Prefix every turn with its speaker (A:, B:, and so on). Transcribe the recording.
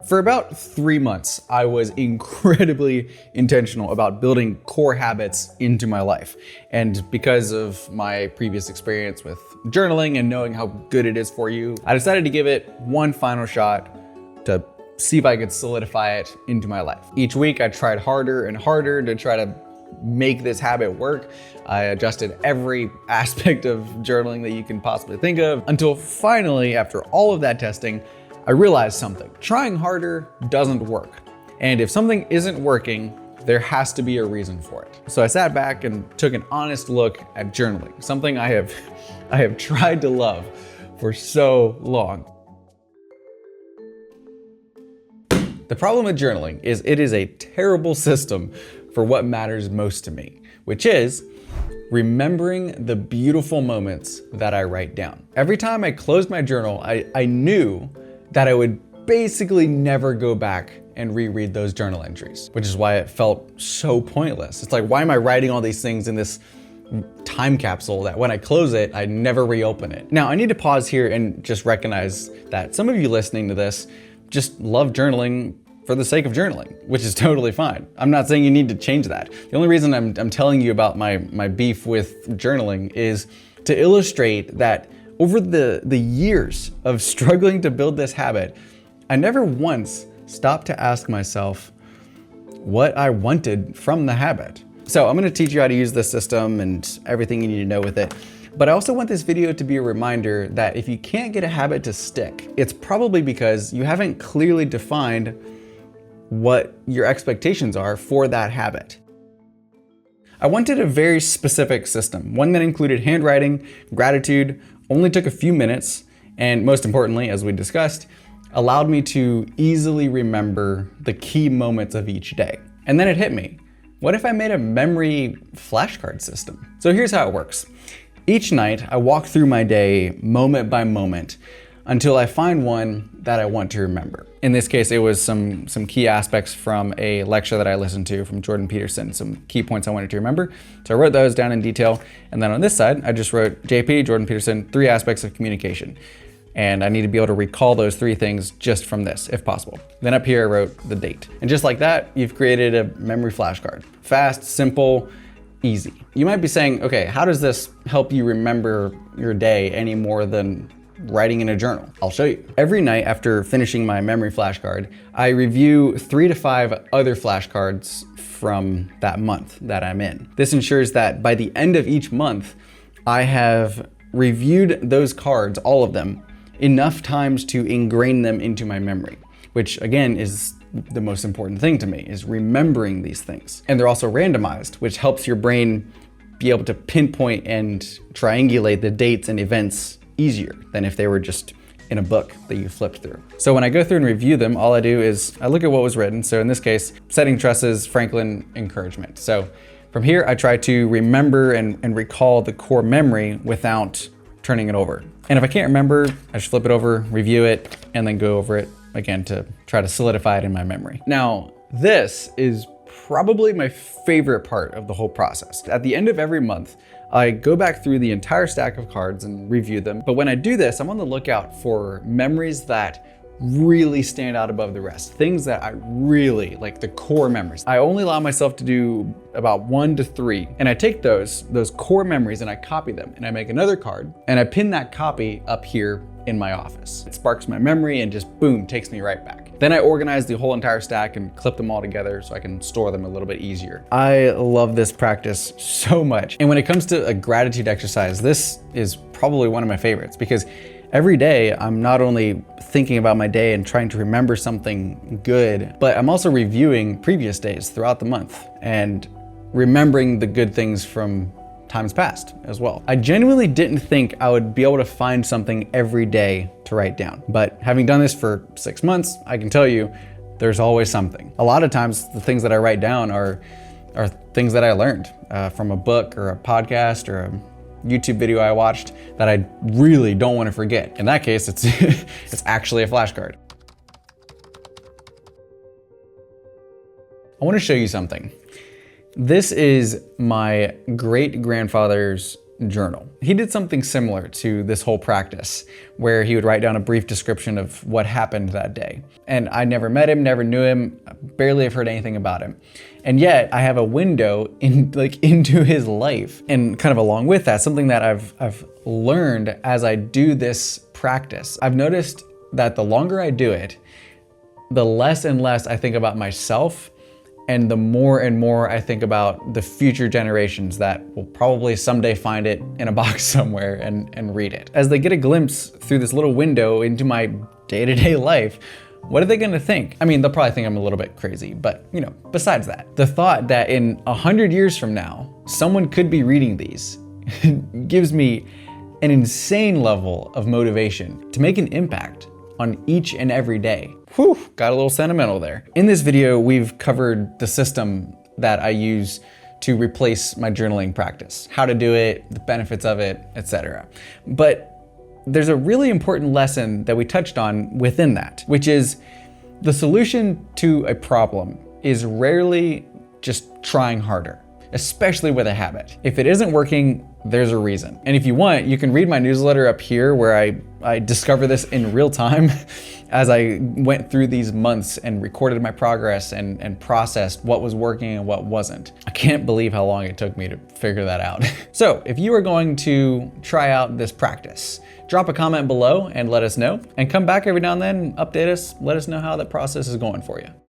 A: For about 3 months, I was incredibly intentional about building core habits into my life. And because of my previous experience with journaling and knowing how good it is for you, I decided to give it one final shot to see if I could solidify it into my life. Each week, I tried harder and harder to try to make this habit work. I adjusted every aspect of journaling that you can possibly think of until finally, after all of that testing, I realized something. Trying harder doesn't work. And if something isn't working, there has to be a reason for it. So I sat back and took an honest look at journaling, something I have tried to love for so long. The problem with journaling is it is a terrible system for what matters most to me, which is remembering the beautiful moments that I write down. Every time I closed my journal, I knew that I would basically never go back and reread those journal entries, which is why it felt so pointless. It's like, why am I writing all these things in this time capsule that when I close it, I never reopen it? Now, I need to pause here and just recognize that some of you listening to this just love journaling for the sake of journaling, which is totally fine. I'm not saying you need to change that. The only reason I'm telling you about my beef with journaling is to illustrate that over the years of struggling to build this habit, I never once stopped to ask myself what I wanted from the habit. So I'm gonna teach you how to use this system and everything you need to know with it. But I also want this video to be a reminder that if you can't get a habit to stick, it's probably because you haven't clearly defined what your expectations are for that habit. I wanted a very specific system, one that included handwriting, gratitude, only took a few minutes, and most importantly, as we discussed, allowed me to easily remember the key moments of each day. And then it hit me. What if I made a memory flashcard system? So here's how it works. Each night, I walk through my day moment by moment until I find one that I want to remember. In this case, it was some key aspects from a lecture that I listened to from Jordan Peterson, some key points I wanted to remember. So I wrote those down in detail. And then on this side, I just wrote JP, Jordan Peterson, 3 aspects of communication. And I need to be able to recall those 3 things just from this, if possible. Then up here, I wrote the date. And just like that, you've created a memory flashcard. Fast, simple, easy. You might be saying, okay, how does this help you remember your day any more than writing in a journal? I'll show you. Every night after finishing my memory flashcard, I review 3 to 5 other flashcards from that month that I'm in. This ensures that by the end of each month, I have reviewed those cards, all of them, enough times to ingrain them into my memory, which again is the most important thing to me, is remembering these things. And they're also randomized, which helps your brain be able to pinpoint and triangulate the dates and events easier than if they were just in a book that you flipped through. So when I go through and review them, all I do is I look at what was written. So in this case, setting trusses, Franklin, encouragement. So from here, I try to remember and recall the core memory without turning it over. And if I can't remember, I just flip it over, review it, and then go over it again to try to solidify it in my memory. Now, this is probably my favorite part of the whole process. At the end of every month, I go back through the entire stack of cards and review them. But when I do this, I'm on the lookout for memories that really stand out above the rest. Things that I really like, the core memories. I only allow myself to do about 1 to 3. And I take those core memories and I copy them and I make another card and I pin that copy up here in my office. It sparks my memory and just boom, takes me right back. Then I organize the whole entire stack and clip them all together so I can store them a little bit easier. I love this practice so much. And when it comes to a gratitude exercise, this is probably one of my favorites because every day I'm not only thinking about my day and trying to remember something good, but I'm also reviewing previous days throughout the month and remembering the good things from times past as well. I genuinely didn't think I would be able to find something every day to write down, but having done this for 6 months, I can tell you there's always something. A lot of times the things that I write down are things that I learned from a book or a podcast or a YouTube video I watched that I really don't want to forget. In that case, it's it's actually a flashcard. I want to show you something. This is my great-grandfather's journal. He did something similar to this whole practice, where he would write down a brief description of what happened that day. And I never met him, never knew him, barely have heard anything about him. And yet I have a window into his life. And kind of along with that, something that I've learned as I do this practice, I've noticed that the longer I do it, the less and less I think about myself, and the more and more I think about the future generations that will probably someday find it in a box somewhere and read it. As they get a glimpse through this little window into my day-to-day life, what are they gonna think? I mean, they'll probably think I'm a little bit crazy, but you know, besides that, the thought that in 100 years from now, someone could be reading these gives me an insane level of motivation to make an impact on each and every day. Whew, got a little sentimental there. In this video, we've covered the system that I use to replace my journaling practice, how to do it, the benefits of it, etc. But there's a really important lesson that we touched on within that, which is the solution to a problem is rarely just trying harder, especially with a habit. If it isn't working, there's a reason. And if you want, you can read my newsletter up here where I discover this in real time as I went through these months and recorded my progress and processed what was working and what wasn't. I can't believe how long it took me to figure that out. So if you are going to try out this practice, drop a comment below and let us know, and come back every now and then, update us, let us know how that process is going for you.